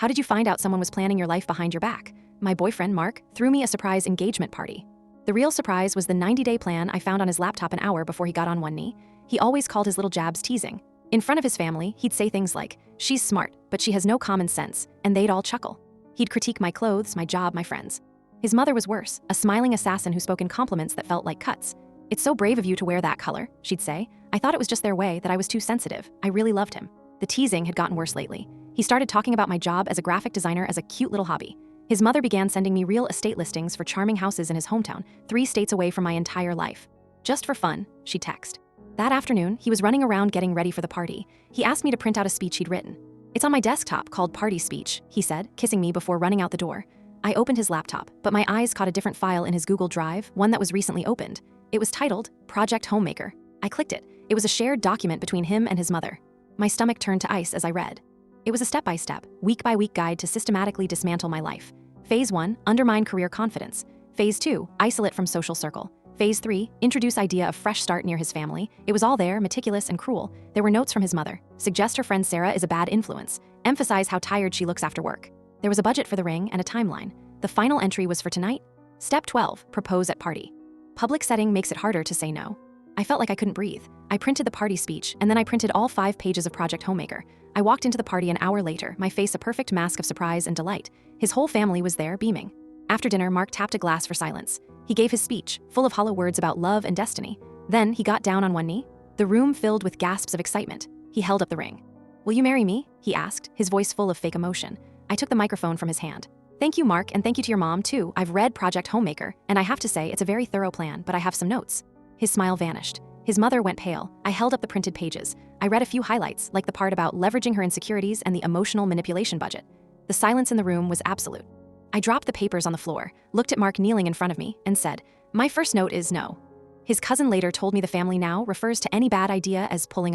How did you find out someone was planning your life behind your back? My boyfriend, Mark, threw me a surprise engagement party. The real surprise was the 90-day plan I found on his laptop an hour before he got on one knee. He always called his little jabs teasing. In front of his family, he'd say things like, "She's smart, but she has no common sense," and they'd all chuckle. He'd critique my clothes, my job, my friends. His mother was worse, a smiling assassin who spoke in compliments that felt like cuts. "It's so brave of you to wear that color," she'd say. I thought it was just their way, that I was too sensitive. I really loved him. The teasing had gotten worse lately. He started talking about my job as a graphic designer as a cute little hobby. His mother began sending me real estate listings for charming houses in his hometown, 3 states away from my entire life. "Just for fun," she'd text. That afternoon, he was running around getting ready for the party. He asked me to print out a speech he'd written. "It's on my desktop, called Party Speech," he said, kissing me before running out the door. I opened his laptop, but my eyes caught a different file in his Google Drive, one that was recently opened. It was titled Project Homemaker. I clicked it. It was a shared document between him and his mother. My stomach turned to ice as I read. It was a step-by-step, week-by-week guide to systematically dismantle my life. Phase 1, undermine career confidence. Phase 2, isolate from social circle. Phase 3, introduce idea of fresh start near his family. It was all there, meticulous and cruel. There were notes from his mother. Suggest her friend Sarah is a bad influence. Emphasize how tired she looks after work. There was a budget for the ring and a timeline. The final entry was for tonight. Step 12, propose at party. Public setting makes it harder to say no. I felt like I couldn't breathe. I printed the party speech, and then I printed all 5 pages of Project Homemaker. I walked into the party an hour later, my face a perfect mask of surprise and delight. His whole family was there, beaming. After dinner, Mark tapped a glass for silence. He gave his speech, full of hollow words about love and destiny. Then he got down on one knee. The room filled with gasps of excitement. He held up the ring. "Will you marry me?" he asked, his voice full of fake emotion. I took the microphone from his hand. "Thank you, Mark, and thank you to your mom, too. I've read Project Homemaker, and I have to say it's a very thorough plan, but I have some notes." His smile vanished. His mother went pale. I held up the printed pages. I read a few highlights, like the part about leveraging her insecurities and the emotional manipulation budget. The silence in the room was absolute. I dropped the papers on the floor, looked at Mark kneeling in front of me, and said, "My first note is no." His cousin later told me the family now refers to any bad idea as pulling